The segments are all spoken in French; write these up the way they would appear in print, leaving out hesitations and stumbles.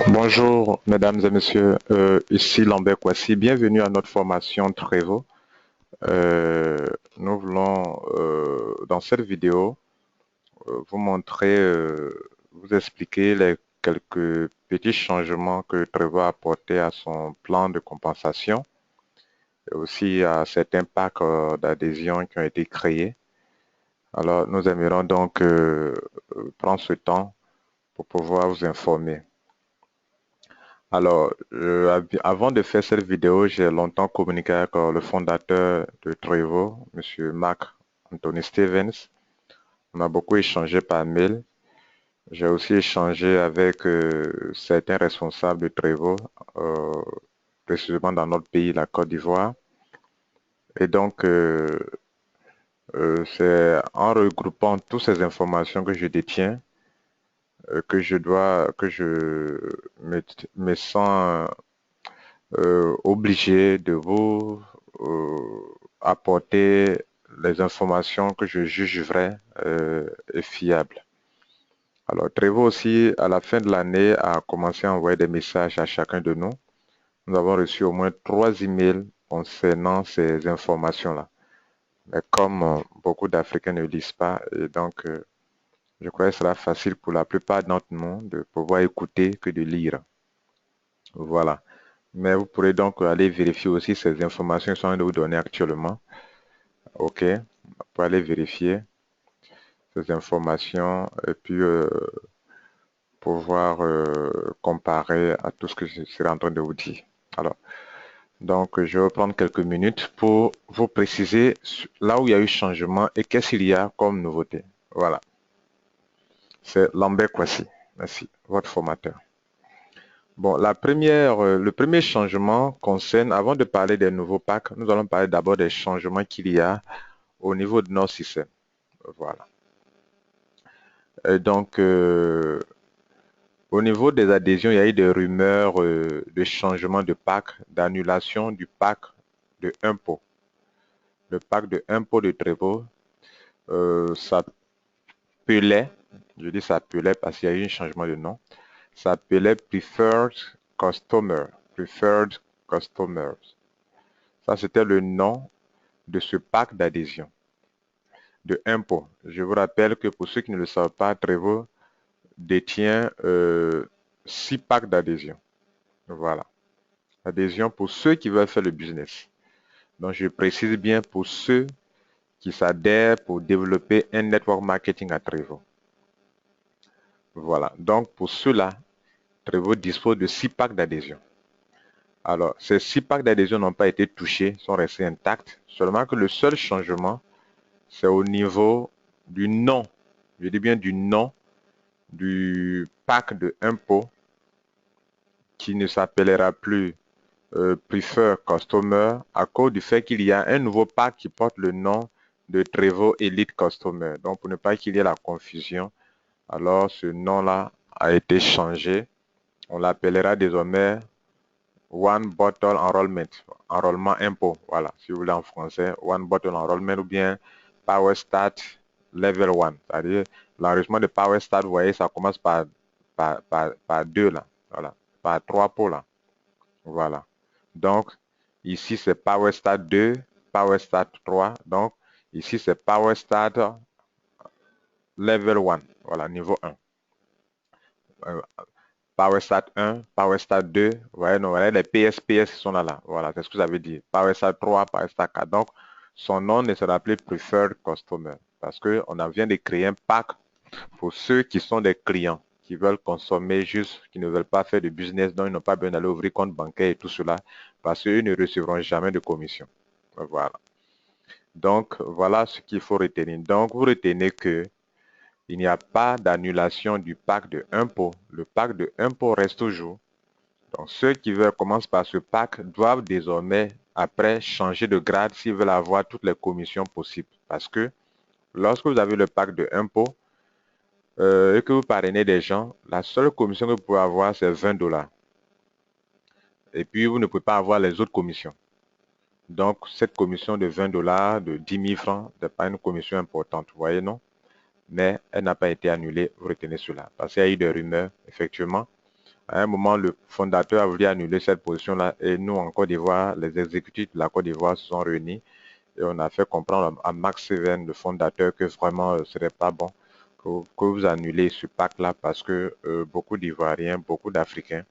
Bonjour, mesdames et messieurs. Ici Lambert Kwasi. Bienvenue à notre formation Trevo. Nous voulons, dans cette vidéo, vous montrer, vous expliquer les quelques petits changements que Trevo a apportés à son plan de compensation et aussi à certains packs d'adhésion qui ont été créés. Alors, nous aimerions donc prendre ce temps pour pouvoir vous informer. Alors, avant de faire cette vidéo, j'ai longtemps communiqué avec le fondateur de Trevo, M. Mark Anthony Stevens. On a beaucoup échangé par mail. J'ai aussi échangé avec certains responsables de Trevo, précisément dans notre pays, la Côte d'Ivoire. Et donc, c'est en regroupant toutes ces informations que je détiens que je me sens obligé de vous apporter les informations que je juge vraies et fiables. Alors, Trevo aussi, à la fin de l'année, a commencé à envoyer des messages à chacun de nous. Nous avons reçu au moins 3 emails concernant ces informations-là. Mais comme beaucoup d'Africains ne lisent pas, et donc je crois que ce sera facile pour la plupart d'entre nous de pouvoir écouter que de lire. Voilà. Mais vous pourrez donc aller vérifier aussi ces informations qui sont de vous donner actuellement. OK. Pour aller vérifier ces informations et puis pouvoir comparer à tout ce que je serai en train de vous dire. Alors, donc je vais prendre quelques minutes pour vous préciser là où il y a eu changement et qu'est-ce qu'il y a comme nouveauté. Voilà. C'est Lambert Kwasi. Merci. Votre formateur. Bon, le premier changement concerne, avant de parler des nouveaux packs, nous allons parler d'abord des changements qu'il y a au niveau de nos systèmes. Voilà. Et donc, au niveau des adhésions, il y a eu des rumeurs de changement de pack, d'annulation du pack de impôt. Le pack de impôt de Trevo s'appelait, je dis s'appelait parce qu'il y a eu un changement de nom, s'appelait Preferred Customer. Preferred Customers. Ça, c'était le nom de ce pack d'adhésion de impôt. Je vous rappelle que pour ceux qui ne le savent pas, Trevo détient 6 packs d'adhésion. Voilà. Adhésion pour ceux qui veulent faire le business. Donc, je précise bien pour ceux qui s'adhèrent pour développer un network marketing à Trevo. Voilà. Donc, pour ceux-là, Trevo dispose de 6 packs d'adhésion. Alors, ces 6 packs d'adhésion n'ont pas été touchés, sont restés intacts. Seulement que le seul changement, c'est au niveau du nom. Je dis bien du nom du pack de impôt qui ne s'appellera plus Prefer Customer à cause du fait qu'il y a un nouveau pack qui porte le nom de Trevo Elite Customer. Donc, pour ne pas qu'il y ait la confusion, alors ce nom-là a été changé. On l'appellera désormais One Bottle Enrollment, enrôlement impôt. Voilà, si vous voulez en français, One Bottle Enrollment ou bien Power Start Level 1. C'est-à-dire, l'enregistrement de Power Start, vous voyez, ça commence par 2 là. Voilà, par 3 pots là. Voilà. Donc, ici, c'est Power Start 2, Power Start 3. Donc, ici, c'est Power Start Level 1. Voilà, niveau 1. Power Start 1, Power Start 2. Vous voyez, non, voilà, les PSPS sont là. Voilà, c'est ce que j'avais dit. Power Start 3, Power Start 4. Donc, son nom ne sera plus Preferred Customer parce qu'on vient de créer un pack pour ceux qui sont des clients, qui veulent consommer juste, qui ne veulent pas faire de business, donc ils n'ont pas besoin d'aller ouvrir compte bancaire et tout cela, parce qu'ils ne recevront jamais de commission. Voilà. Donc, voilà ce qu'il faut retenir. Donc, vous retenez que il n'y a pas d'annulation du pack de impôt. Le pack de impôt reste toujours. Donc, ceux qui veulent commencer par ce pack doivent désormais, après, changer de grade s'ils veulent avoir toutes les commissions possibles. Parce que lorsque vous avez le pack de impôt, et que vous parrainez des gens, la seule commission que vous pouvez avoir, c'est 20 $. Et puis, vous ne pouvez pas avoir les autres commissions. Donc, cette commission de 20 $, de 10 000 francs, ce n'est pas une commission importante. Vous voyez, non? mais elle n'a pas été annulée. Vous retenez cela. Parce qu'il y a eu des rumeurs, effectivement. À un moment, le fondateur a voulu annuler cette position-là et nous, en Côte d'Ivoire, les exécutifs de la Côte d'Ivoire se sont réunis et on a fait comprendre à Max Seven, le fondateur, que vraiment, ce serait pas bon que vous annulez ce pacte-là parce que beaucoup d'Ivoiriens, beaucoup d'Africains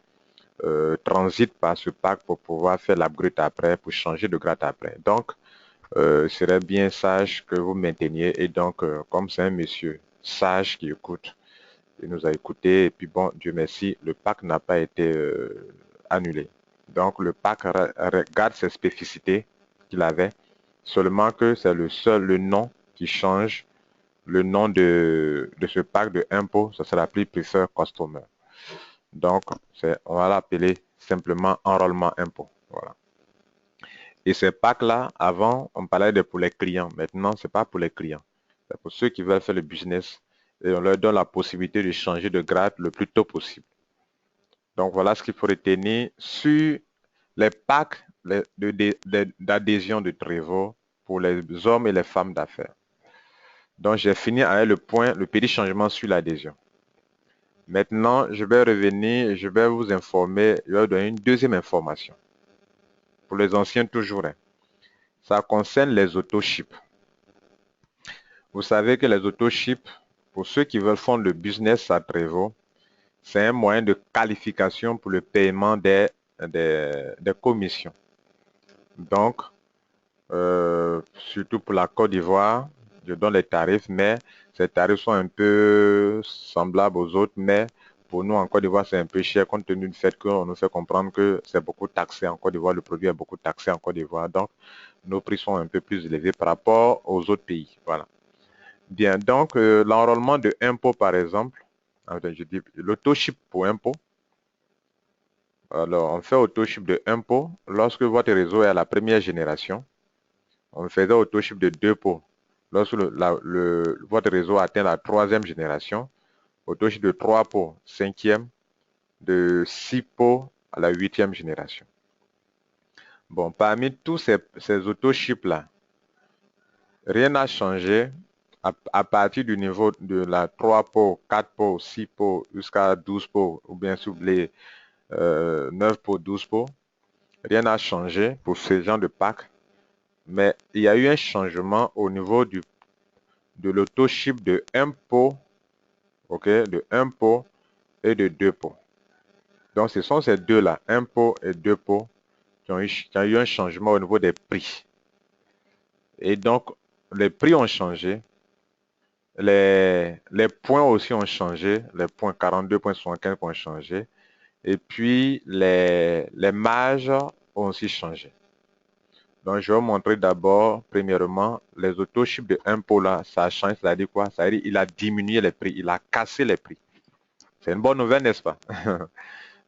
transitent par ce pacte pour pouvoir faire l'upgrade après, pour changer de grade après. Donc, il serait bien sage que vous mainteniez et donc, comme c'est un monsieur sage qui écoute, il nous a écouté et puis bon, Dieu merci, le pacte n'a pas été annulé. Donc, le pacte garde ses spécificités qu'il avait, seulement que c'est le nom qui change. Le nom de ce pack de impôts, ça sera plus Preferred Customer. Donc, on va l'appeler simplement enrôlement impôt. Voilà. Et ces packs-là, avant, on parlait de pour les clients. Maintenant, c'est pas pour les clients. C'est pour ceux qui veulent faire le business. Et on leur donne la possibilité de changer de grade le plus tôt possible. Donc, voilà ce qu'il faut retenir sur les packs d'adhésion de Trevor pour les hommes et les femmes d'affaires. Donc, j'ai fini avec le petit changement sur l'adhésion. Maintenant, je vais revenir et je vais vous informer, je vais vous donner une deuxième information. Pour les anciens toujours, hein. Ça concerne les autochips. Vous savez que les autochips, pour ceux qui veulent faire le business à Trevor, c'est un moyen de qualification pour le paiement des commissions. Donc, surtout pour la Côte d'Ivoire, je donne les tarifs, mais ces tarifs sont un peu semblables aux autres, mais pour nous en Côte d'Ivoire, c'est un peu cher compte tenu du fait qu'on nous fait comprendre que c'est beaucoup taxé en Côte d'Ivoire, le produit est beaucoup taxé en Côte d'Ivoire, donc nos prix sont un peu plus élevés par rapport aux autres pays. Voilà. Bien, donc l'enrôlement de impôt par exemple, je dis l'autochip pour impôt. Alors, on fait autochip de impôt lorsque votre réseau est à la première génération. On faisait autochip de 2 pots. Lorsque votre réseau atteint la troisième génération, autochip de 3 pots, cinquième, de 6 pots à la huitième génération. Bon, parmi tous ces autochips-là, rien n'a changé à partir du niveau de la 3 pots, 4 pots, 6 pots jusqu'à 12 pots, ou bien si vous voulez 9 pots, 12 pots. Rien n'a changé pour ce genre de pack. Mais il y a eu un changement au niveau de l'autochip de 1 pot, ok, de 1 pot et de 2 pots. Donc ce sont ces deux-là, 1 pot et 2 pots, qui ont eu un changement au niveau des prix. Et donc les prix ont changé, les points aussi ont changé, les points 42,75 ont changé, et puis les marges ont aussi changé. Donc, je vais vous montrer d'abord, premièrement, les autochips de 1 pot là, ça change, c'est-à-dire quoi? Ça veut dire qu'il a diminué les prix, il a cassé les prix. C'est une bonne nouvelle, n'est-ce pas?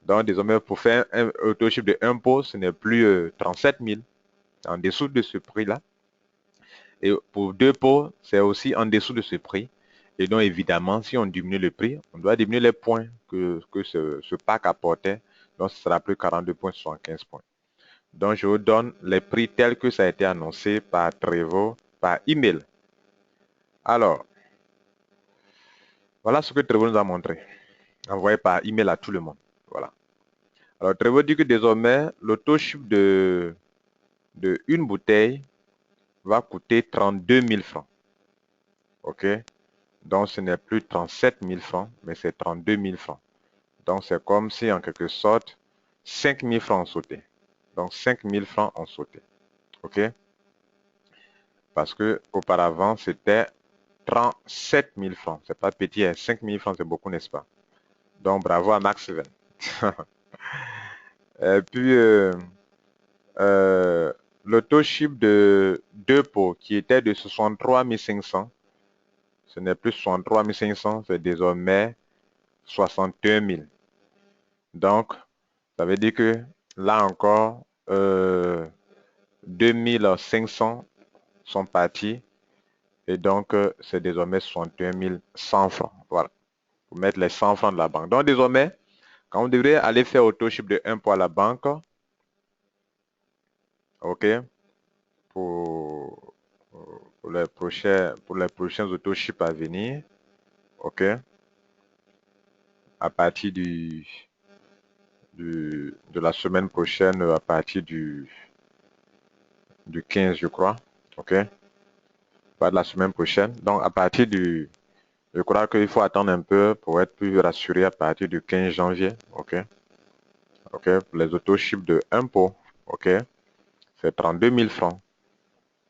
Donc, désormais, pour faire un autochip de 1 pot, ce n'est plus 37 000, en dessous de ce prix-là. Et pour 2 pots, c'est aussi en dessous de ce prix. Et donc, évidemment, si on diminue le prix, on doit diminuer les points que ce pack apportait. Donc, ce sera plus 42,75 points. Donc, je vous donne les prix tels que ça a été annoncé par Trevor, par email. Alors, voilà ce que Trevor nous a montré, envoyé par email à tout le monde. Voilà. Alors, Trevor dit que désormais, l'autoship de une bouteille va coûter 32 000 francs. OK? Donc, ce n'est plus 37 000 francs, mais c'est 32 000 francs. Donc, c'est comme si, en quelque sorte, 5 000 francs ont sauté. Donc, 5 000 francs ont sauté. OK? Parce que auparavant, c'était 37 000 francs. C'est pas petit, 5 000 francs, c'est beaucoup, n'est-ce pas? Donc, bravo à Max Seven. Et puis, l'autochip de 2 pots qui était de 63 500, ce n'est plus 63 500, c'est désormais 61 000. Donc, ça veut dire que là encore, 2500 sont partis et donc c'est désormais 61 100 francs. Voilà, pour mettre les 100 francs de la banque. Donc, désormais, quand vous devrez aller faire autochip de 1 pot à la banque, ok, pour les prochains autochips à venir, ok, à partir de la semaine prochaine, à partir du 15, je crois, ok, pas de la semaine prochaine. Donc, à partir je crois qu'il faut attendre un peu pour être plus rassuré à partir du 15 janvier, ok, ok, pour les auto-chips de un pot, ok, c'est 32 000 francs.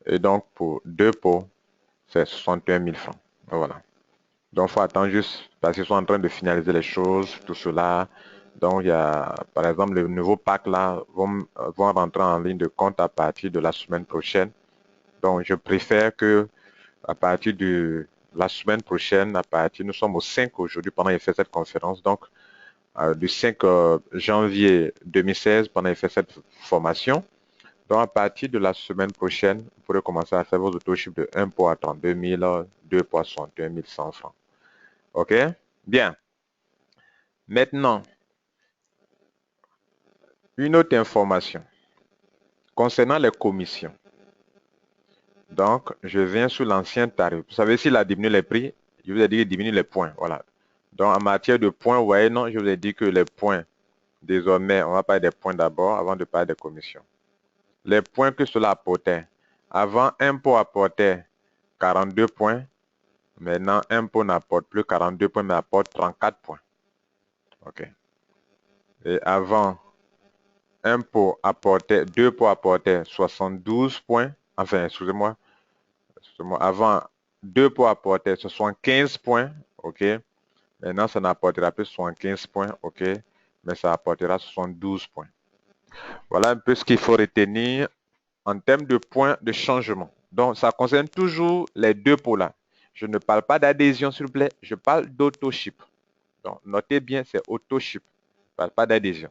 Et donc, pour deux pots, c'est 61 000 francs. Voilà. Donc, il faut attendre juste parce qu'ils sont en train de finaliser les choses, tout cela. Donc, il y a, par exemple, le nouveau pack là vont rentrer en ligne de compte à partir de la semaine prochaine. Donc, je préfère que à partir de la semaine prochaine, nous sommes au 5 aujourd'hui pendant qu'il fait cette conférence. Donc, du 5 janvier 2016, pendant qu'il fait cette formation. Donc, à partir de la semaine prochaine, vous pourrez commencer à faire vos auto-chips de un pot à 32 000, 2 pots à 61 100 francs. OK? Bien. Maintenant, une autre information concernant les commissions. Donc, je viens sur l'ancien tarif. Vous savez, s'il a diminué les prix, je vous ai dit qu'il diminue les points. Voilà. Donc, en matière de points, vous voyez, non, je vous ai dit que les points, désormais, on va parler des points d'abord avant de parler des commissions. Les points que cela apportait. Avant, un pot apportait 42 points. Maintenant, un pot n'apporte plus 42 points, mais apporte 34 points. OK. Et avant, deux pots apportaient 72 points. Enfin, excusez-moi. Avant, deux pots apportaient 75 points. OK. Maintenant, ça n'apportera plus 75 points. OK. Mais ça apportera 72 points. Voilà un peu ce qu'il faut retenir en termes de points de changement. Donc, ça concerne toujours les deux pots là. Je ne parle pas d'adhésion, s'il vous plaît. Je parle d'auto-ship. Donc, notez bien, c'est auto-ship. Je ne parle pas d'adhésion.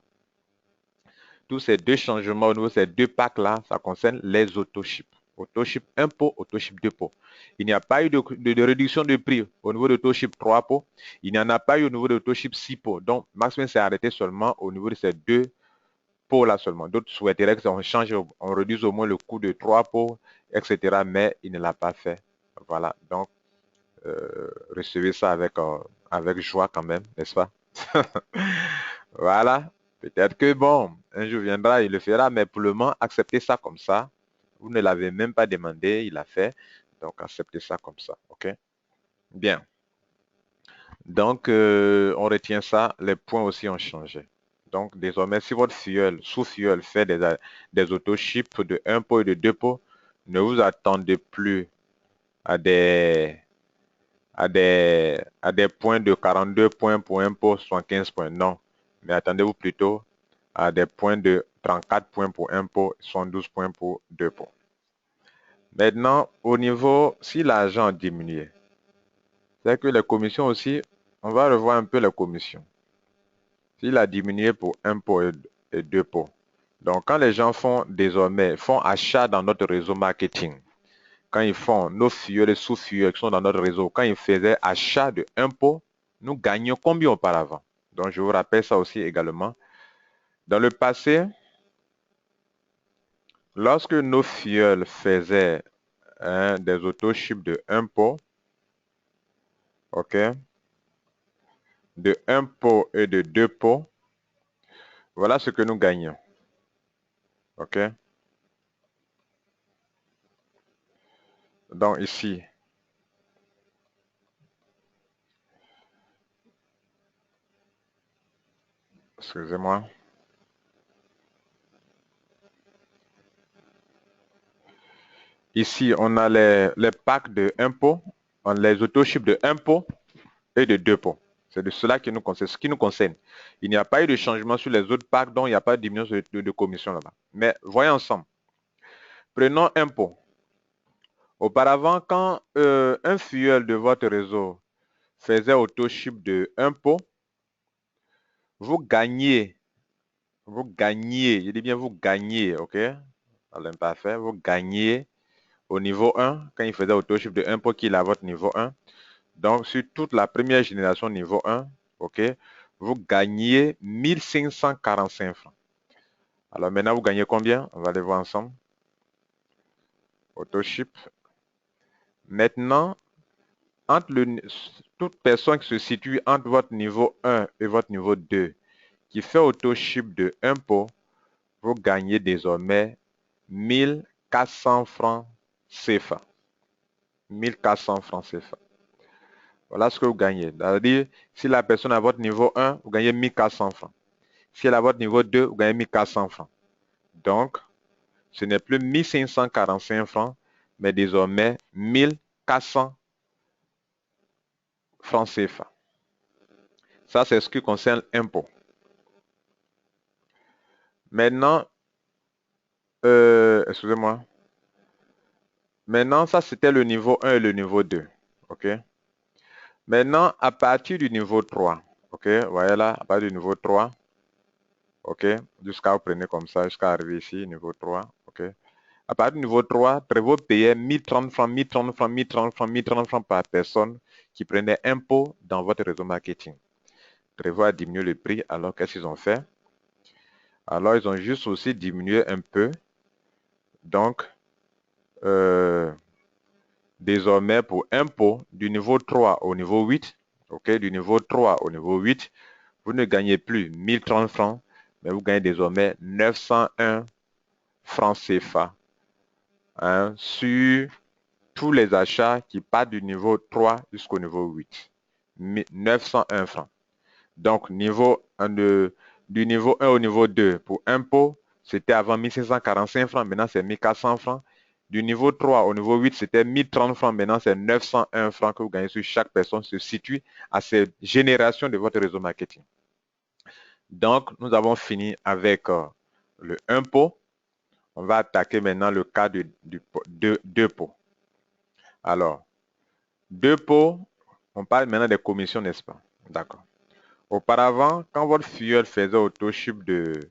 Tous ces deux changements au niveau de ces deux packs-là, ça concerne les auto-ship. Auto-ship 1 pot, auto-ship 2 pots. Il n'y a pas eu de réduction de prix au niveau de auto-ship 3 pots. Il n'y en a pas eu au niveau de auto-ship 6 pots. Donc, Maxwell s'est arrêté seulement au niveau de ces deux pots-là seulement. D'autres souhaiteraient qu'on change, on réduise au moins le coût de 3 pots, etc. Mais il ne l'a pas fait. Voilà. Donc, recevez ça avec joie quand même, n'est-ce pas? Voilà. Peut-être que bon, un jour viendra, il le fera, mais pour le moment, acceptez ça comme ça. Vous ne l'avez même pas demandé, il l'a fait. Donc, acceptez ça comme ça. OK? Bien. Donc, on retient ça. Les points aussi ont changé. Donc, désormais, si votre sous-filleul fait des auto-chips de un pot et de 2 pots, ne vous attendez plus à des points de 42 points pour un pot, 75 points. Non. Mais attendez-vous plutôt à des points de 34 points pour un pot, 112 points pour deux pots. Maintenant, au niveau, si l'argent diminue, c'est que les commissions aussi, on va revoir un peu les commissions. S'il a diminué pour un pot et deux pots. Donc, quand les gens font achat dans notre réseau marketing, quand ils font nos filleaux et sous-filleaux qui sont dans notre réseau, quand ils faisaient achat de un pot, nous gagnions combien auparavant? Donc, je vous rappelle ça aussi également. Dans le passé, lorsque nos filleuls faisaient des auto-chips de un pot, ok, de un pot et de deux pots, voilà ce que nous gagnons. Ok. Donc ici, excusez-moi. Ici, on a les packs de un pot, les auto-chips de un pot et de deux pots. C'est de cela qui nous concerne, ce qui nous concerne. Il n'y a pas eu de changement sur les autres packs, donc il n'y a pas de diminution de commission là-bas. Mais voyons ensemble. Prenons un pot. Auparavant, quand un filleul de votre réseau faisait auto-ship de un pot, vous gagnez, je dis bien vous gagnez, ok? À l'imparfait, vous gagnez au niveau 1, quand il faisait auto-ship de un pot qu'il a à votre niveau 1. Donc, sur toute la première génération niveau 1, ok, vous gagnez 1545 francs. Alors maintenant, vous gagnez combien? On va les voir ensemble. Auto-ship. Maintenant, toute personne qui se situe entre votre niveau 1 et votre niveau 2, qui fait auto-ship de impôt, vous gagnez désormais 1400 francs CFA. 1400 francs CFA. Voilà ce que vous gagnez. C'est-à-dire, si la personne est à votre niveau 1, vous gagnez 1400 francs. Si elle est à votre niveau 2, vous gagnez 1400 francs. Donc, ce n'est plus 1545 francs, mais désormais 1400 francs CFA. Ça, c'est ce qui concerne l'impôt. Maintenant, excusez-moi. Maintenant, ça, c'était le niveau 1 et le niveau 2. OK? Maintenant, à partir du niveau 3, OK? Vous voyez là, à partir du niveau 3, OK? Jusqu'à vous prenez comme ça, jusqu'à arriver ici, niveau 3, OK? À partir du niveau 3, Trevo payait 1030 francs, 1030 francs, 1030 francs, 1030 francs par personne qui prenait impôt dans votre réseau marketing. Trevo a diminué le prix, alors qu'est-ce qu'ils ont fait? Alors, ils ont juste aussi diminué un peu. Donc, désormais, pour impôt, du niveau 3 au niveau 8, OK, du niveau 3 au niveau 8, vous ne gagnez plus 1030 francs, mais vous gagnez désormais 901 francs CFA hein, sur tous les achats qui partent du niveau 3 jusqu'au niveau 8. 901 francs. Donc, du niveau 1 au niveau 2, pour impôt, c'était avant 1545 francs, maintenant c'est 1400 francs. Du niveau 3 au niveau 8, c'était 1030 francs, maintenant c'est 901 francs que vous gagnez sur chaque personne se situe à cette génération de votre réseau marketing. Donc, nous avons fini avec le impôt. On va attaquer maintenant le cas de deux pots. Alors, deux pots, on parle maintenant des commissions, n'est-ce pas? D'accord. Auparavant, quand votre filleul faisait auto-ship de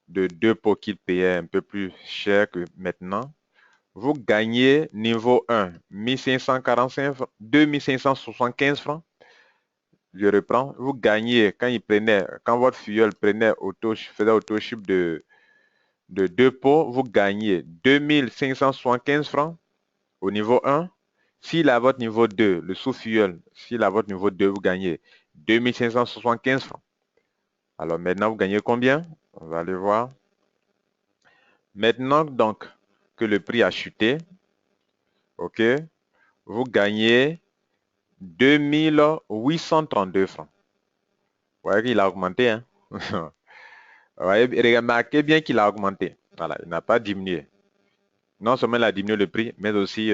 deux pots qu'il payait un peu plus cher que maintenant, vous gagnez niveau 1, 1545 francs, 2575 francs. Je reprends, vous gagnez quand votre filleul faisait auto-ship de deux pots, vous gagnez 2575 francs au niveau 1. S'il a votre niveau 2, le sous-filleul, s'il a votre niveau 2, vous gagnez 2575 francs. Alors maintenant, vous gagnez combien? On va aller voir. Maintenant donc que le prix a chuté, ok, vous gagnez 2832 francs. Vous voyez qu'il a augmenté, hein? Vous voyez, remarquez bien qu'il a augmenté. Voilà, il n'a pas diminué. Non seulement il a diminué le prix, mais aussi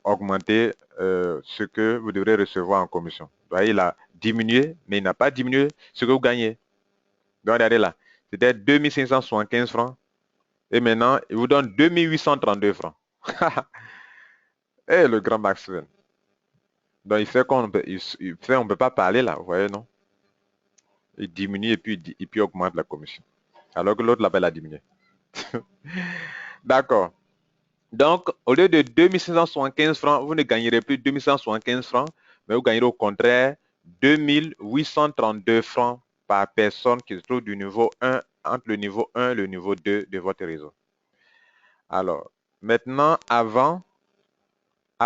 augmenté ce que vous devrez recevoir en commission. Vous voyez, il a diminué, mais il n'a pas diminué ce que vous gagnez. Donc, regardez là, c'était 2575 francs. Et maintenant, il vous donne 2832 francs. Et le grand Maxwell. Donc, il fait qu'on on peut pas parler là, vous voyez, non? Il diminue et puis augmente la commission. Alors que l'autre là-bas, il a diminué. D'accord. Donc, au lieu de 2575 francs, vous ne gagnerez plus 2575 francs, mais vous gagnerez au contraire 2832 francs par personne qui se trouve du niveau 1, entre le niveau 1 et le niveau 2 de votre réseau. Alors, maintenant, à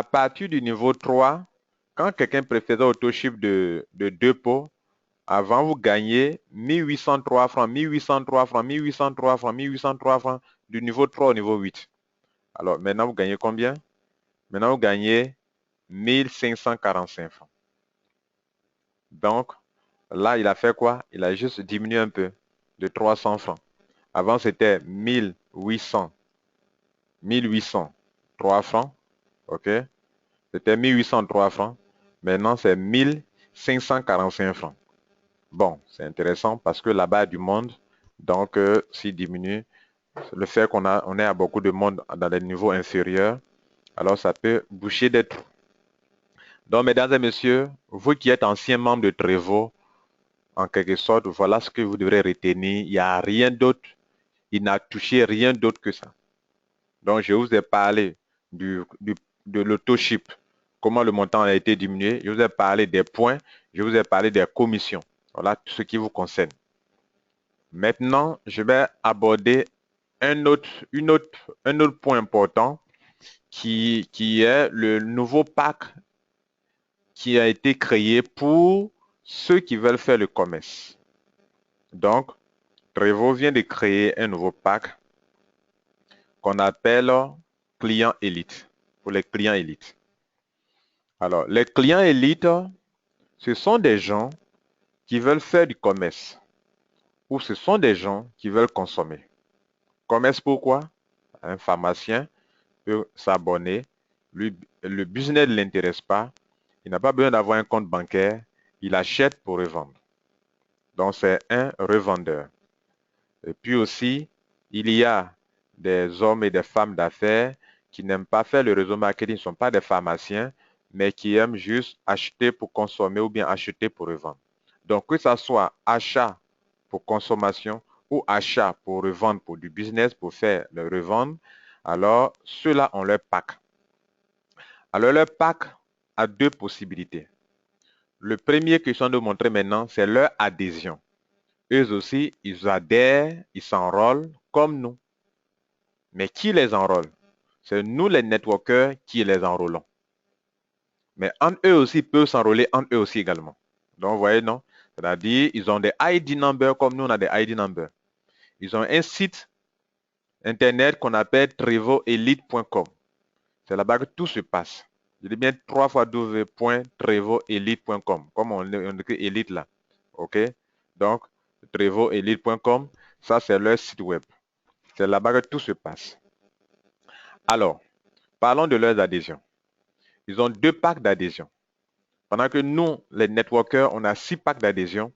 partir du niveau 3, quand quelqu'un préférait auto-ship de deux pots, avant, vous gagnez 1803 francs, 1803 francs, 1803 francs, 1803 francs du niveau 3 au niveau 8. Alors, maintenant, vous gagnez combien? Maintenant, vous gagnez 1545 francs. Donc, là, il a fait quoi? Il a juste diminué un peu de 300 francs. Avant, c'était 1803 francs. OK? C'était 1803 francs. Maintenant, c'est 1545 francs. Bon, c'est intéressant parce que là-bas, il y a du monde. Donc, s'il diminue, le fait on est à beaucoup de monde dans les niveaux inférieurs, alors ça peut boucher des trous. Donc, mesdames et messieurs, vous qui êtes anciens membres de Trevo, en quelque sorte, voilà ce que vous devrez retenir. Il n'y a rien d'autre. Il n'a touché rien d'autre que ça. Donc, je vous ai parlé de l'auto-ship, comment le montant a été diminué. Je vous ai parlé des points. Je vous ai parlé des commissions. Voilà tout ce qui vous concerne. Maintenant, je vais aborder un autre point important qui est le nouveau pack qui a été créé pour ceux qui veulent faire le commerce. Donc, Trevo vient de créer un nouveau pack qu'on appelle client élite, pour les clients élites. Alors, les clients élites, ce sont des gens qui veulent faire du commerce ou ce sont des gens qui veulent consommer. Commerce pourquoi? Un pharmacien peut s'abonner, le business ne l'intéresse pas, il n'a pas besoin d'avoir un compte bancaire, il achète pour revendre. Donc, c'est un revendeur. Et puis aussi, il y a des hommes et des femmes d'affaires qui n'aiment pas faire le réseau marketing, ne sont pas des pharmaciens, mais qui aiment juste acheter pour consommer ou bien acheter pour revendre. Donc, que ce soit achat pour consommation ou achat pour revendre pour du business, pour faire le revendre, alors ceux-là ont leur pack. Alors, leur pack a deux possibilités. Le premier que je suis en train de montrer maintenant, c'est leur adhésion. Eux aussi, ils adhèrent, ils s'enrôlent comme nous. Mais qui les enrôle? C'est nous les networkers qui les enrôlons. Mais en eux aussi, ils peuvent s'enrôler en eux aussi également. Donc, vous voyez, non? C'est-à-dire, ils ont des ID numbers comme nous, on a des ID numbers. Ils ont un site internet qu'on appelle trevoelite.com. C'est là-bas que tout se passe. Je dis bien 3 fois www.trevoelite.com, comme on écrit élite là. OK? Donc, trevoelite.com, ça c'est leur site web. C'est là-bas que tout se passe. Alors, parlons de leurs adhésions. Ils ont 2 packs d'adhésion. Pendant que nous, les networkers, on a 6 packs d'adhésion,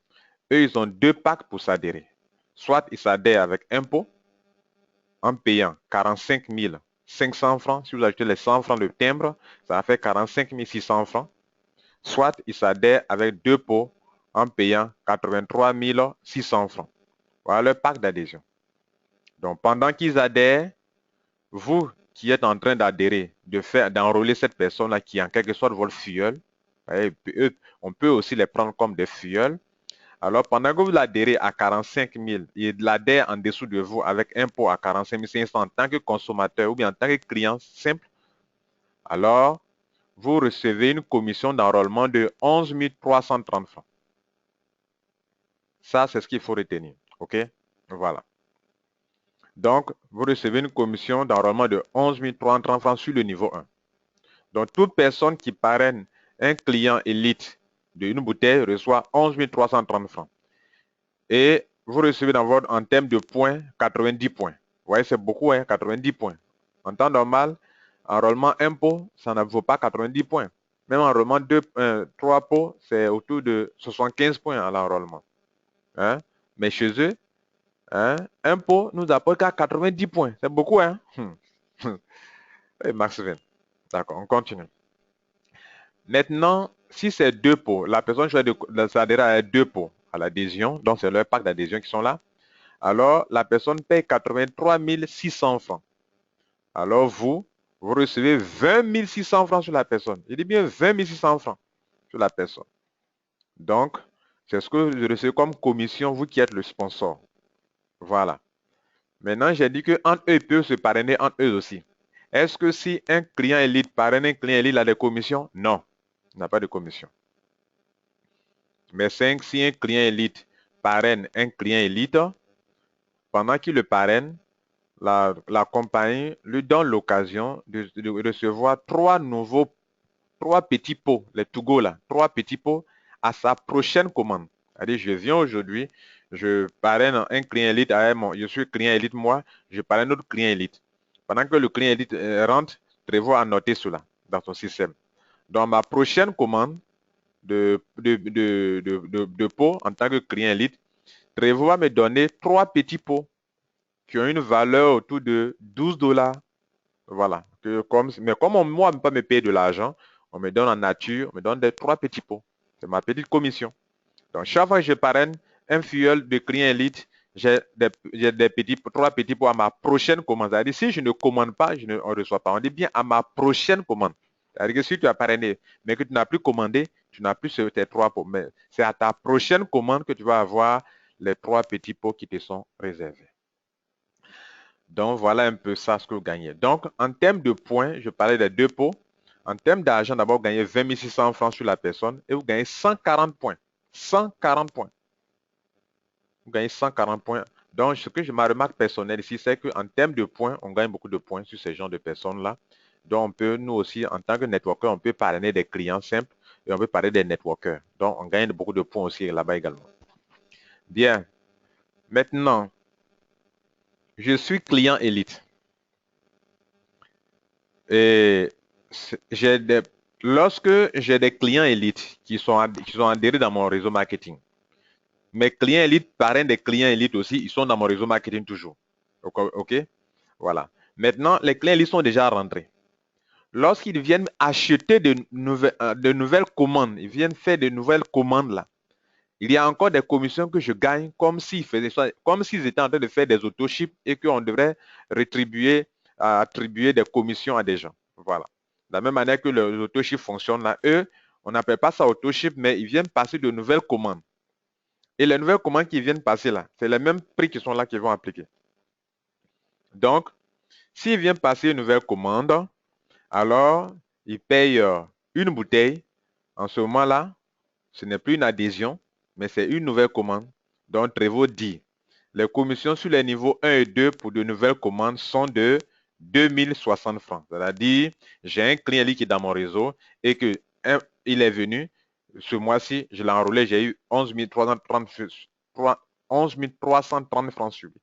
eux, ils ont 2 packs pour s'adhérer. Soit ils s'adhèrent avec impôt en payant 45 500 francs. Si vous ajoutez les 100 francs de timbre, ça va faire 45 600 francs. Soit ils s'adhèrent avec 2 pots en payant 83 600 francs. Voilà leur pack d'adhésion. Donc, pendant qu'ils adhèrent, vous qui êtes en train d'adhérer, d'enrôler cette personne-là qui est en quelque sorte votre filleul, on peut aussi les prendre comme des filleuls. Alors, pendant que vous adhérez à 45 000, il adhère en dessous de vous avec un pot à 45 500 en tant que consommateur ou bien en tant que client simple, alors vous recevez une commission d'enrôlement de 11 330 francs. Ça, c'est ce qu'il faut retenir. OK? Voilà. Donc, vous recevez une commission d'enrôlement de 11 330 francs sur le niveau 1. Donc, toute personne qui parraine un client élite d'une bouteille reçoit 11 330 francs. Et vous recevez en termes de points, 90 points. Vous voyez, c'est beaucoup, hein, 90 points. En temps normal, enrôlement 1 pot, ça ne vaut pas 90 points. Même enrôlement 3 pots, c'est autour de 75 points à l'enrôlement. Hein? Mais chez eux, hein, 1 pot nous apporte qu'à 90 points. C'est beaucoup, hein? Et Max 20. D'accord, on continue. Maintenant, si c'est 2 pots, la personne choisit de s'adhérer à 2 pots à l'adhésion, donc c'est leur pack d'adhésion qui sont là, alors la personne paye 83 600 francs. Alors vous recevez 20 600 francs sur la personne. Je dis bien 20 600 francs sur la personne. Donc, c'est ce que vous recevez comme commission, vous qui êtes le sponsor. Voilà. Maintenant, j'ai dit qu'entre eux, ils peuvent se parrainer entre eux aussi. Est-ce que si un client élite parraine un client élite, il a des commissions? Non, il n'a pas de commission. Mais si un client élite parraine un client élite, pendant qu'il le parraine, la compagnie lui donne l'occasion de recevoir 3 petits pots, les to go là, 3 petits pots à sa prochaine commande. C'est-à-dire, je viens aujourd'hui, je parraine un client élite, je suis client élite moi, je parraine notre client élite. Pendant que le client élite rentre, Trevo a noté cela dans son système. Dans ma prochaine commande de pots en tant que client élite, Trevo va me donner 3 petits pots qui ont une valeur autour de 12 $. Voilà. Mais comme moi, on ne peut pas me payer de l'argent, on me donne en nature, on me donne 3 petits pots. C'est ma petite commission. Donc, chaque fois que je parraine un filleul de client élite, j'ai 3 petits pots à ma prochaine commande. C'est-à-dire, si je ne commande pas, je ne reçois pas. On dit bien à ma prochaine commande. C'est-à-dire que si tu as parrainé, mais que tu n'as plus commandé, tu n'as plus tes 3 pots. Mais c'est à ta prochaine commande que tu vas avoir les 3 petits pots qui te sont réservés. Donc, voilà un peu ça ce que vous gagnez. Donc, en termes de points, je parlais des deux pots. En termes d'argent, d'abord, vous gagnez 20 600 francs sur la personne et vous gagnez 140 points. 140 points. Vous gagnez 140 points. Donc, ce que ma remarque personnelle ici, c'est qu'en termes de points, on gagne beaucoup de points sur ces genres de personnes-là. Donc, on peut, nous aussi, en tant que networker, on peut parrainer des clients simples et on peut parler des networkers. Donc, on gagne beaucoup de points aussi là-bas également. Bien. Maintenant, je suis client élite. Et lorsque j'ai des clients élites qui sont adhérés dans mon réseau marketing, mes clients élites, parrain des clients élites aussi, ils sont dans mon réseau marketing toujours. OK? Voilà. Maintenant, les clients élites sont déjà rentrés. Lorsqu'ils viennent acheter de nouvelles commandes, ils viennent faire de nouvelles commandes là, il y a encore des commissions que je gagne comme s'ils étaient en train de faire des autoships et qu'on devrait attribuer des commissions à des gens. Voilà. De la même manière que les autoships fonctionnent là, eux, on n'appelle pas ça autoship, mais ils viennent passer de nouvelles commandes. Et les nouvelles commandes qui viennent passer là, c'est les mêmes prix qui sont là qu'ils vont appliquer. Donc, s'ils viennent passer une nouvelle commande, alors ils payent une bouteille. En ce moment-là, ce n'est plus une adhésion, mais c'est une nouvelle commande. Donc, Trevo dit, les commissions sur les niveaux 1 et 2 pour de nouvelles commandes sont de 2060 francs. C'est-à-dire, j'ai un client qui est dans mon réseau et que il est venu ce mois-ci, je l'ai enrôlé, j'ai eu 11 330 francs sur lui.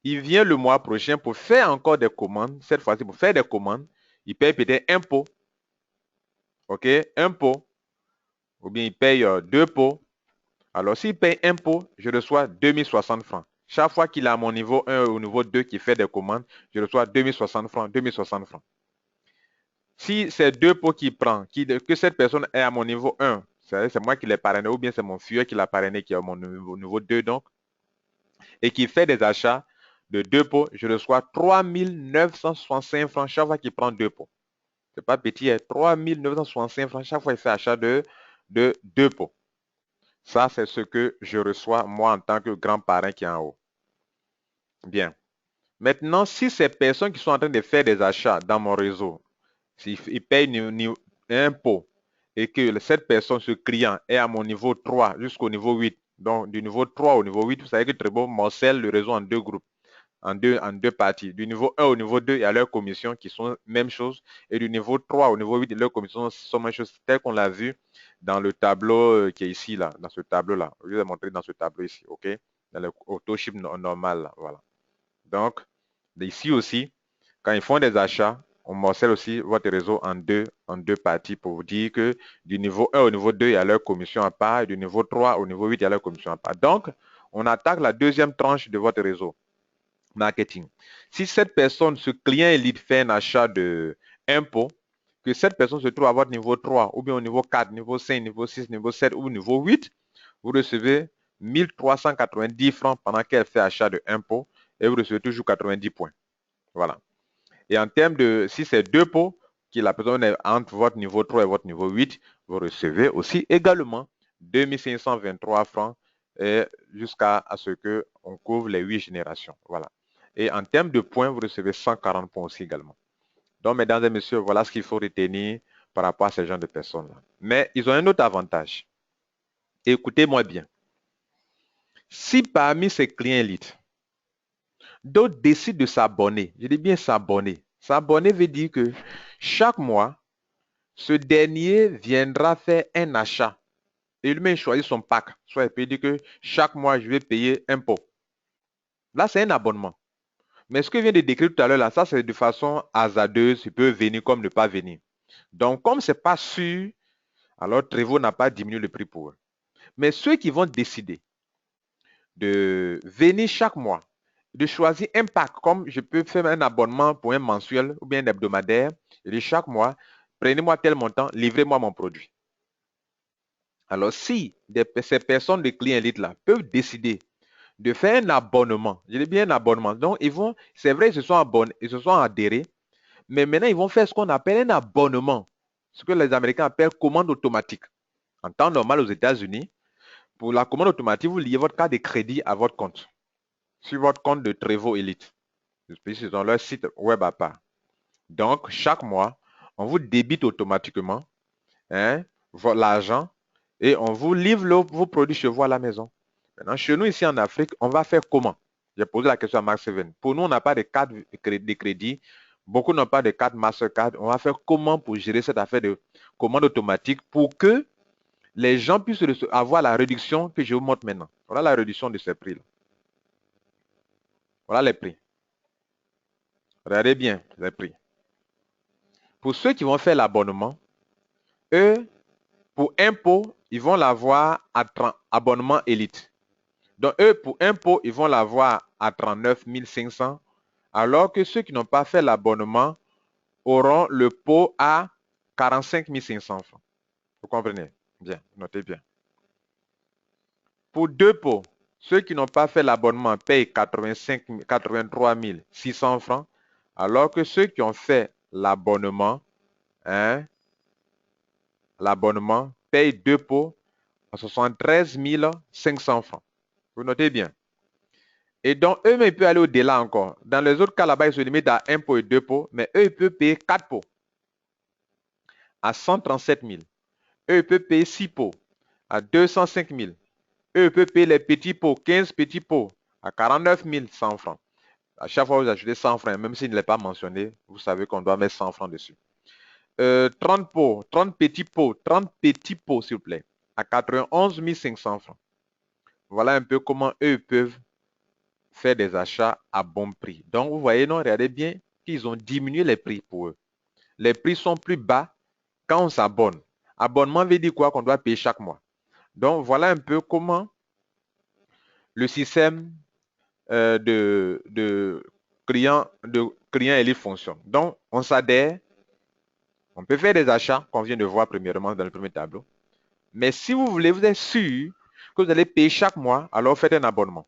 Il vient le mois prochain pour faire encore des commandes. Cette fois-ci, pour faire des commandes, il paye peut-être un pot. OK? Un pot. Ou bien il paye deux pots. Alors, s'il paye un pot, je reçois 2060 francs. Chaque fois qu'il a mon niveau 1 ou niveau 2 qui fait des commandes, je reçois 2060 francs, 2060 francs. Si c'est deux pots qu'il prend, que cette personne est à mon niveau 1, c'est moi qui l'ai parrainé, ou bien c'est mon filleul qui l'a parrainé qui est à mon niveau 2 donc, et qui fait des achats de deux pots, je reçois 3965 francs chaque fois qu'il prend deux pots. C'est pas petit, 3965 francs chaque fois qu'il fait achat de deux pots. Ça, c'est ce que je reçois, moi, en tant que grand parrain qui est en haut. Bien. Maintenant, si ces personnes qui sont en train de faire des achats dans mon réseau, s'ils payent un pot et que cette personne, ce client, est à mon niveau 3 jusqu'au niveau 8, donc du niveau 3 au niveau 8, vous savez que Trebo morcelle le réseau en deux groupes, en deux parties. Du niveau 1 au niveau 2, il y a leurs commissions qui sont même chose. Et du niveau 3 au niveau 8, leurs commissions sont même chose, tel qu'on l'a vu dans le tableau qui est ici, là, dans ce tableau-là. Je vais montrer dans ce tableau ici, OK? Dans le auto-ship normal, là, voilà. Donc, ici aussi, quand ils font des achats, on morcelle aussi votre réseau en deux parties pour vous dire que du niveau 1 au niveau 2, il y a leur commission à part, et du niveau 3 au niveau 8, il y a leur commission à part. Donc, on attaque la deuxième tranche de votre réseau marketing. Si cette personne, ce client élite fait un achat de impôt, que cette personne se trouve à votre niveau 3, ou bien au niveau 4, niveau 5, niveau 6, niveau 7 ou niveau 8, vous recevez 1390 francs pendant qu'elle fait achat de impôt et vous recevez toujours 90 points. Voilà. Et en termes de, si c'est deux pots, que la personne est entre votre niveau 3 et votre niveau 8, vous recevez aussi également 2523 francs jusqu'à ce qu'on couvre les 8 générations. Voilà. Et en termes de points, vous recevez 140 points aussi également. Donc, mesdames et messieurs, voilà ce qu'il faut retenir par rapport à ces gens de personnes-là. Mais ils ont un autre avantage. Écoutez-moi bien. Si parmi ces clients élites, d'autres décident de s'abonner, je dis bien s'abonner. S'abonner veut dire que chaque mois, ce dernier viendra faire un achat. Et lui-même choisit son pack. Soit il peut dire que chaque mois, je vais payer un pot. Là, c'est un abonnement. Mais ce que je viens de décrire tout à l'heure, là, ça, c'est de façon hasardeuse. Il peut venir comme ne pas venir. Donc, comme ce n'est pas sûr, alors Trevo n'a pas diminué le prix pour eux. Mais ceux qui vont décider de venir chaque mois, de choisir un pack, comme je peux faire un abonnement pour un mensuel ou bien un hebdomadaire, et de chaque mois, prenez-moi tel montant, livrez-moi mon produit. Alors, si ces personnes de clients élites là peuvent décider de faire un abonnement, je dis bien un abonnement, donc ils vont, c'est vrai, ils se sont abonnés, ils se sont adhérés, mais maintenant ils vont faire ce qu'on appelle un abonnement, ce que les Américains appellent commande automatique. En temps normal aux États-Unis, pour la commande automatique, vous liez votre carte de crédit à votre compte, sur votre compte de Trevo Elite. Ils ont leur site web à part. Donc, chaque mois, on vous débite automatiquement, hein, l'argent et on vous livre vos produits chez vous à la maison. Maintenant, chez nous, ici en Afrique, on va faire comment? J'ai posé la question à Max Seven. Pour nous, on n'a pas de carte de crédit. Beaucoup n'ont pas de carte Mastercard. On va faire comment pour gérer cette affaire de commande automatique pour que les gens puissent avoir la réduction que je vous montre maintenant. Voilà la réduction de ces prix-là. Voilà les prix. Regardez bien les prix. Pour ceux qui vont faire l'abonnement, eux, pour impôt, ils vont l'avoir à 30, abonnement élite. Donc, eux, pour impôt, ils vont l'avoir à 39 500, alors que ceux qui n'ont pas fait l'abonnement auront le pot à 45 500 francs. Vous comprenez? Bien, notez bien. Pour deux pots, ceux qui n'ont pas fait l'abonnement payent 83 600 francs, alors que ceux qui ont fait l'abonnement, hein, payent deux pots à 73 500 francs. Vous notez bien. Et donc, eux-mêmes, ils peuvent aller au-delà encore. Dans les autres cas, là-bas, ils se limitent à un pot et deux pots, mais eux, ils peuvent payer quatre pots à 137 000. Eux, ils peuvent payer six pots à 205 000. Eux, ils peuvent payer les petits pots, 15 petits pots à 49 100 francs. À chaque fois, vous ajoutez 100 francs, même s'il ne l'est pas mentionné, vous savez qu'on doit mettre 100 francs dessus. 30 pots, 30 petits pots, s'il vous plaît, à 91 500 francs. Voilà un peu comment eux peuvent faire des achats à bon prix. Donc, vous voyez, non, regardez bien qu'ils ont diminué les prix pour eux. Les prix sont plus bas quand on s'abonne. Abonnement veut dire quoi? Qu'on doit payer chaque mois. Donc, voilà un peu comment le système de client élite fonctionne. Donc, on s'adhère, on peut faire des achats qu'on vient de voir premièrement dans le premier tableau. Mais si vous voulez, vous êtes sûr que vous allez payer chaque mois, alors faites un abonnement.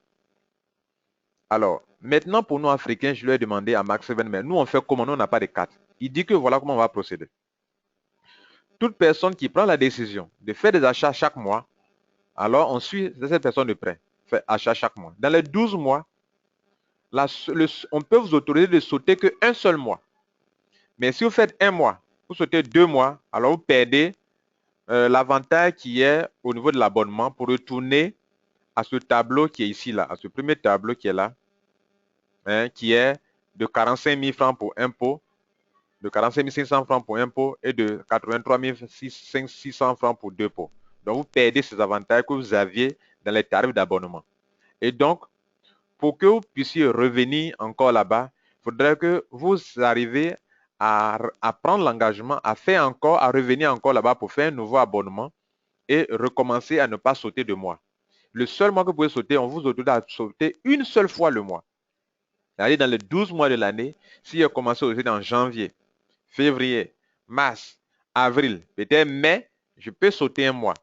Alors, maintenant, pour nous Africains, je lui ai demandé à Max Seven, mais nous, on fait comment? Nous, on n'a pas de carte. Il dit que voilà comment on va procéder. Toute personne qui prend la décision de faire des achats chaque mois, alors on suit cette personne de près, fait achat chaque mois. Dans les 12 mois, on peut vous autoriser de sauter qu'un seul mois. Mais si vous faites un mois, vous sautez 2 mois, alors vous perdez l'avantage qui est au niveau de l'abonnement pour retourner à ce tableau qui est ici, là, à ce premier tableau qui est là, hein, qui est de 45 000 francs pour impôt, de 45 500 francs pour impôt et de 83 600 francs pour deux pots. Donc, vous perdez ces avantages que vous aviez dans les tarifs d'abonnement. Et donc, pour que vous puissiez revenir encore là-bas, il faudrait que vous arriviez à prendre l'engagement, à revenir encore là-bas pour faire un nouveau abonnement et recommencer à ne pas sauter de mois. Le seul mois que vous pouvez sauter, on vous autorise à sauter une seule fois le mois. C'est-à-dire dans les 12 mois de l'année, si vous commencez aussi en janvier, février, mars, avril, peut-être mai, je peux sauter un mois.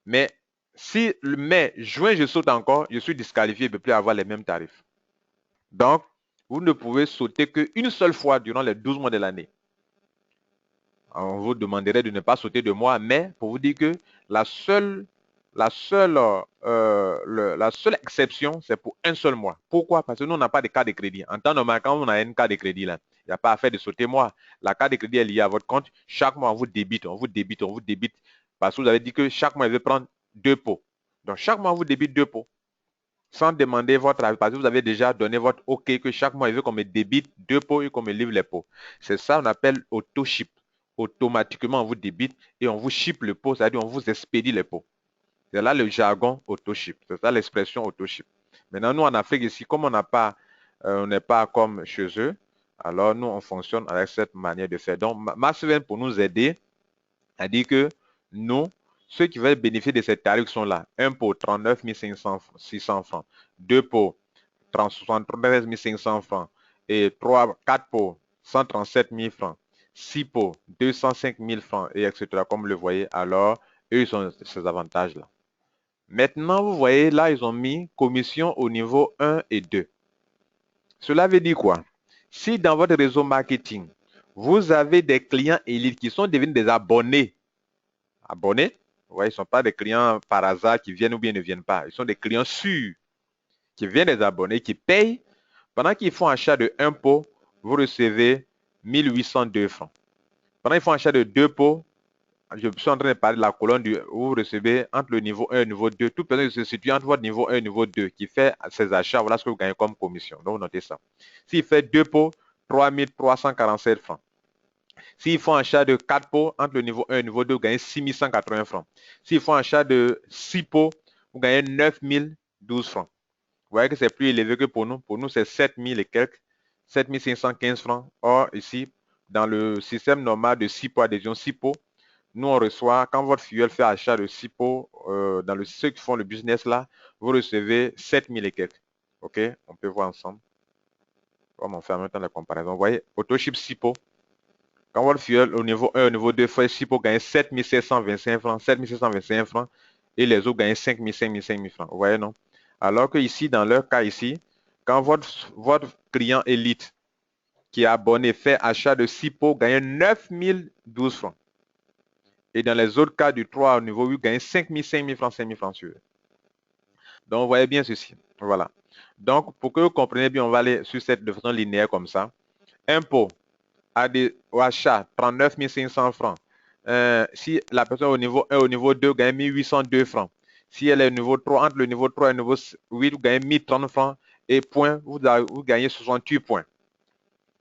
Mais si le mai, juin, je saute encore, je suis disqualifié, je ne peux plus avoir les mêmes tarifs. Donc, vous ne pouvez sauter qu'une seule fois durant les 12 mois de l'année. On vous demanderait de ne pas sauter de mois, mais pour vous dire que la seule exception, c'est pour un seul mois. Pourquoi? Parce que nous, on n'a pas de carte de crédit. En temps normal, quand on a une carte de crédit, là, il n'y a pas à faire de sauter mois. La carte de crédit est liée à votre compte. Chaque mois, on vous débite, on vous débite, on vous débite. Parce que vous avez dit que chaque mois, il veut prendre deux pots. Donc, chaque mois, on vous débite deux pots. Sans demander votre avis, parce que vous avez déjà donné votre OK que chaque mois, il veut qu'on me débite deux pots et qu'on me livre les pots. C'est ça qu'on appelle auto-ship. Automatiquement, on vous débite et on vous ship le pot, c'est-à-dire on vous expédie les pots. C'est là le jargon auto-ship. C'est ça l'expression auto-ship. Maintenant, nous, en Afrique, ici, comme on n'est pas comme chez eux, alors nous, on fonctionne avec cette manière de faire. Donc, Max vient pour nous aider à dire que nous, ceux qui veulent bénéficier de ces tarifs sont là. Un pot, 39 600 francs. Deux pots, 73 500 francs. Et quatre pots, 137 000 francs. Six pots, 205 000 francs, et etc. Comme vous le voyez, alors, eux, ils ont ces avantages-là. Maintenant, vous voyez, là, ils ont mis commission au niveau 1 et 2. Cela veut dire quoi? Si dans votre réseau marketing, vous avez des clients élites qui sont devenus des abonnés, ouais, ils ne sont pas des clients par hasard qui viennent ou bien ne viennent pas. Ils sont des clients sûrs qui viennent des abonnés, qui payent Pendant qu'ils font achat de 1 pot, vous recevez 1802 francs. Pendant qu'ils font achat de 2 pots, je suis en train de parler de la colonne où vous recevez entre le niveau 1 et le niveau 2. Toute personne qui se situe entre votre niveau 1 et le niveau 2 qui fait ses achats, voilà ce que vous gagnez comme commission. Donc, vous notez ça. S'il fait 2 pots, 3347 francs. S'ils font achat de 4 pots, entre le niveau 1 et le niveau 2, vous gagnez 6180 francs. S'ils font achat de 6 pots, vous gagnez 9012 francs. Vous voyez que c'est plus élevé que pour nous. Pour nous, c'est 7000 et quelques, 7515 francs. Or, ici, dans le système normal de 6 pots adhésion, 6 pots, nous, on reçoit, quand votre filleul fait achat de 6 pots, dans ceux qui font le business là, vous recevez 7000 et quelques. OK? On peut voir ensemble. Comme on fait en même temps la comparaison. Vous voyez, AutoShip 6 pots. Quand votre filleul au niveau 1, au niveau 2, fait 6 pots, gagne 7725 francs, 7725 francs, et les autres gagnent 5000, 5000, 5000 francs. Vous voyez, non? Alors que ici, dans leur cas ici, quand votre client élite qui est abonné fait achat de 6 pots, gagne 9012 francs. Et dans les autres cas du 3 au niveau 8, gagne 5000, 5000 francs, 5000 francs sur eux. Donc, vous voyez bien ceci. Voilà. Donc, pour que vous compreniez bien, on va aller sur cette de façon linéaire comme ça. Impôt au achat, 39 500 francs. Si la personne au niveau 1, au niveau 2, gagne 1802 francs. Si elle est au niveau 3, entre le niveau 3 et le niveau 8, vous gagnez 1030 francs. Et point, vous gagnez 68 points.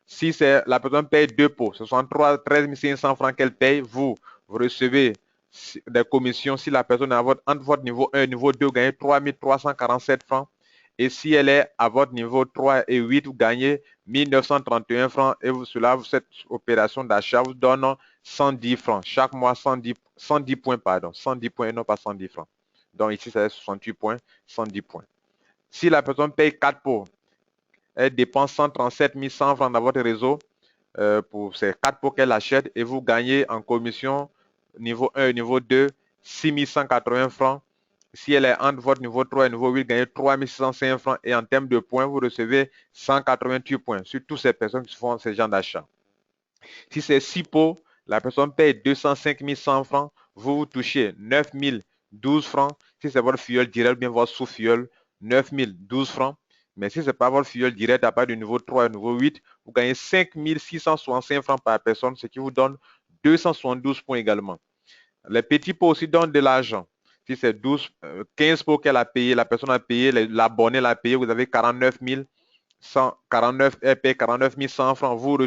Si la personne paye 2 pots, ce sont 13 500 francs qu'elle paye, vous recevez des commissions. Si la personne est entre votre niveau 1 et niveau 2, vous gagnez 3 347 francs. Et si elle est à votre niveau 3 et 8, vous gagnez 1931 francs. Et cette opération d'achat vous donne 110 francs. Chaque mois, 110 points, pardon. 110 points et non pas 110 francs. Donc ici, c'est 68 points, 110 points. Si la personne paye 4 pots, elle dépense 137 100 francs dans votre réseau pour ces 4 pots qu'elle achète et vous gagnez en commission niveau 1 et niveau 2 6180 francs. Si elle est entre votre niveau 3 et niveau 8, gagnez 3605 francs et en termes de points, vous recevez 188 points sur toutes ces personnes qui font ce genre d'achat. Si c'est 6 pots, la personne paye 205 100 francs, vous touchez 9012 francs. Si c'est votre filleul direct, bien votre sous-filleul, 9012 francs. Mais si ce n'est pas votre filleul direct à part du niveau 3 et niveau 8, vous gagnez 5665 francs par personne, ce qui vous donne 272 points également. Les petits pots aussi donnent de l'argent. Si c'est 15 pots qu'elle a payé, la personne a payé, l'abonné l'a payé, vous avez 49 149, elle paye 49 100 francs, vous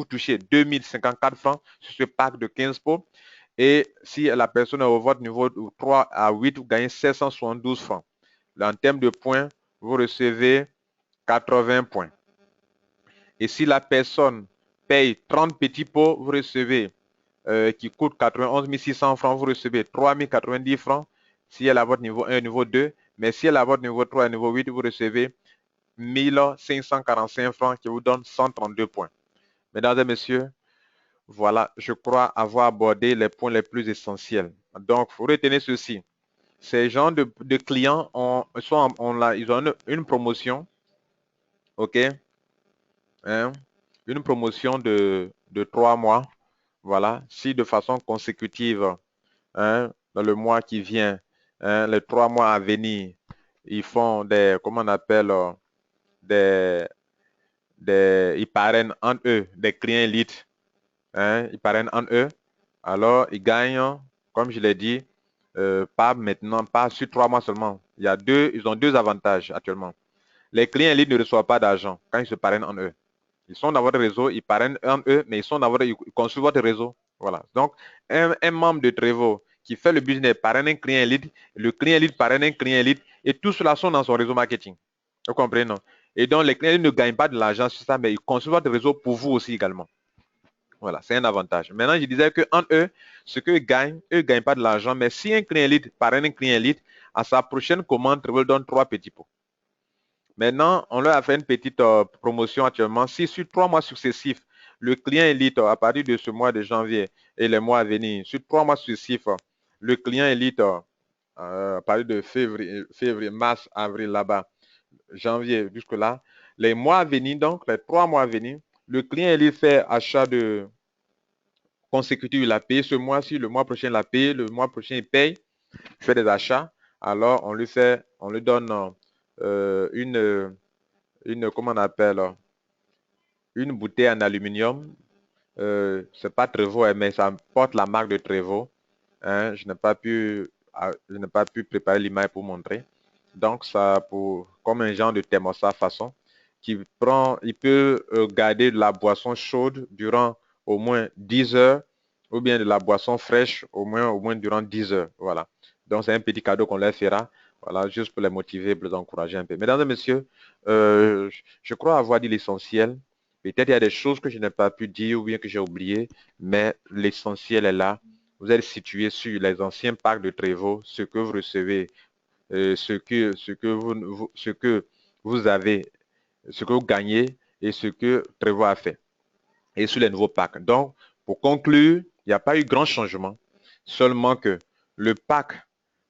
touchez 2054 francs sur ce pack de 15 pots. Et si la personne est au votre niveau 3 à 8, vous gagnez 772 francs. Là, en termes de points, vous recevez 80 points. Et si la personne paye 30 petits pots, vous recevez, qui coûte 91 600 francs, vous recevez 3090 francs si elle est à votre niveau 1 niveau 2. Mais si elle est à votre niveau 3 et niveau 8, vous recevez 1545 francs qui vous donne 132 points. Mesdames et messieurs, voilà, je crois avoir abordé les points les plus essentiels. Donc, vous retenez ceci. Ces gens de clients ils ont une promotion, OK? Hein? Une promotion de 3 mois. Voilà, si de façon consécutive, hein, dans le mois qui vient, hein, les 3 mois à venir, ils font comment on appelle, ils parrainent en eux des clients élites, hein, ils parrainent en eux, alors ils gagnent, comme je l'ai dit, pas maintenant, pas sur 3 mois seulement. Ils ont deux avantages actuellement. Les clients élites ne reçoivent pas d'argent quand ils se parrainent en eux. Ils sont dans votre réseau, ils parrainent en eux, mais ils construisent votre réseau. Voilà. Donc, un membre de Trevo qui fait le business parraine un client élite, le client élite parraine un client élite, et tout cela sont dans son réseau marketing. Vous comprenez, non? Et donc, les clients ne gagnent pas de l'argent sur ça, mais ils construisent votre réseau pour vous aussi également. Voilà, c'est un avantage. Maintenant, je disais qu'en eux, ce qu'eux gagnent, eux ne gagnent pas de l'argent, mais si un client élite parraine un client élite, à sa prochaine commande, Trevo donne 3 petits pots. Maintenant, on leur a fait une petite promotion actuellement. Si sur 3 mois successifs, le client élite, à partir de ce mois de janvier et les mois à venir, sur 3 mois successifs, le client élite, à partir de février, mars, avril, là-bas, janvier jusque-là, les mois à venir, donc les 3 mois à venir, le client élite fait achat de consécutif, il a payé ce mois-ci, le mois prochain, il a payé, le mois prochain, il paye, fait des achats. Alors, on lui donne une comment on appelle, une bouteille en aluminium. C'est pas Trevo, hein, mais ça porte la marque de Trevo. Hein, je n'ai pas pu préparer l'image pour montrer. Donc, ça comme un genre de thermostat façon, il peut garder de la boisson chaude durant au moins 10 heures, ou bien de la boisson fraîche au moins durant 10 heures. Voilà. Donc, c'est un petit cadeau qu'on leur fera. Voilà, juste pour les motiver, pour les encourager un peu. Mesdames et messieurs, je crois avoir dit l'essentiel. Peut-être il y a des choses que je n'ai pas pu dire ou bien que j'ai oublié, mais l'essentiel est là. Vous êtes situé sur les anciens parcs de Trévaux, ce que vous recevez, ce que vous avez, ce que vous gagnez et ce que Trévaux a fait. Et sur les nouveaux parcs. Donc, pour conclure, il n'y a pas eu grand changement, seulement que le parc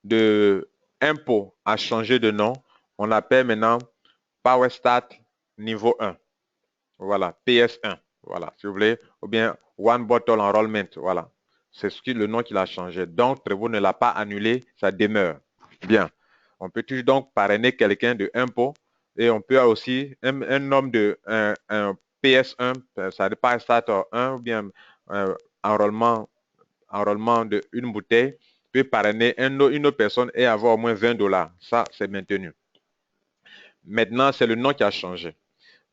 de impôt a changé de nom. On l'appelle maintenant PowerStat niveau 1. Voilà, PS1. Voilà, si vous voulez, ou bien One Bottle Enrollment. Voilà, c'est le nom qu'il a changé. Donc, Trevo ne l'a pas annulé, ça demeure. Bien. On peut toujours donc parrainer quelqu'un de impôt et on peut aussi un homme de un PS1, ça dépend starter 1 ou bien enrôlement, enrôlement de une bouteille, peut parrainer une autre personne et avoir au moins $20. Ça, c'est maintenu. Maintenant, c'est le nom qui a changé.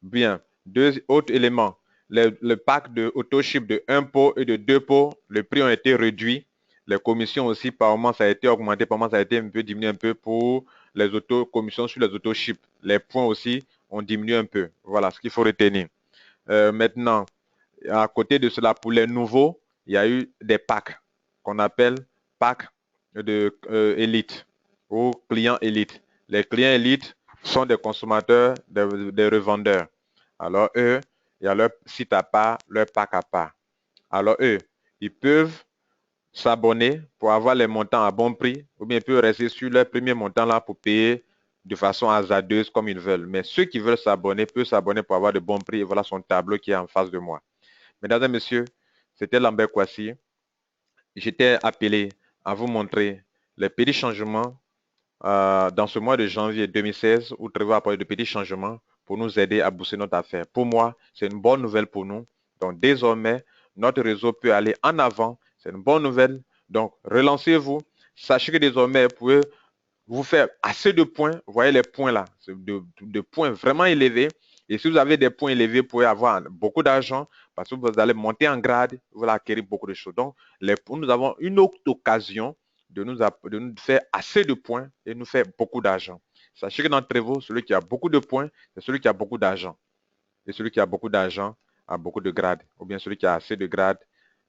Bien. Deux autres éléments. Le pack de autoship de 1 pot et de 2 pots, le prix ont été réduits. Les commissions aussi, par moment, ça a été augmenté, par moment, ça a été un peu diminué un peu pour les commissions sur les autoships. Les points aussi ont diminué un peu. Voilà ce qu'il faut retenir. Maintenant, à côté de cela, pour les nouveaux, il y a eu des packs qu'on appelle packs de élite ou clients élite. Les clients élites sont des consommateurs, des revendeurs. Alors eux, il y a leur site à part, leur pack à part. Alors eux, ils peuvent s'abonner pour avoir les montants à bon prix ou bien ils peuvent rester sur leur premier montant là pour payer de façon hasardeuse comme ils veulent. Mais ceux qui veulent s'abonner peuvent s'abonner pour avoir de bons prix et voilà son tableau qui est en face de moi. Mesdames et messieurs, c'était Lambert Kwasi. J'étais appelé à vous montrer les petits changements dans ce mois de janvier 2016 où Trevor a apporté de petits changements pour nous aider à booster notre affaire. Pour moi, c'est une bonne nouvelle pour nous. Donc désormais, notre réseau peut aller en avant. C'est une bonne nouvelle. Donc relancez-vous. Sachez que désormais, vous pouvez vous faire assez de points. Vous voyez les points là, de points vraiment élevés. Et si vous avez des points élevés, vous pouvez avoir beaucoup d'argent parce que vous allez monter en grade, vous allez acquérir beaucoup de choses. Donc, nous avons une autre occasion de nous faire assez de points et nous faire beaucoup d'argent. Sachez que dans Trevo, celui qui a beaucoup de points, c'est celui qui a beaucoup d'argent. Et celui qui a beaucoup d'argent a beaucoup de grades. Ou bien celui qui a assez de grades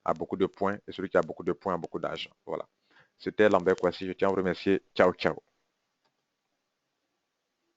a beaucoup de points. Et celui qui a beaucoup de points a beaucoup d'argent. Voilà. C'était Lambert Kwasi. Je tiens à vous remercier. Ciao, ciao.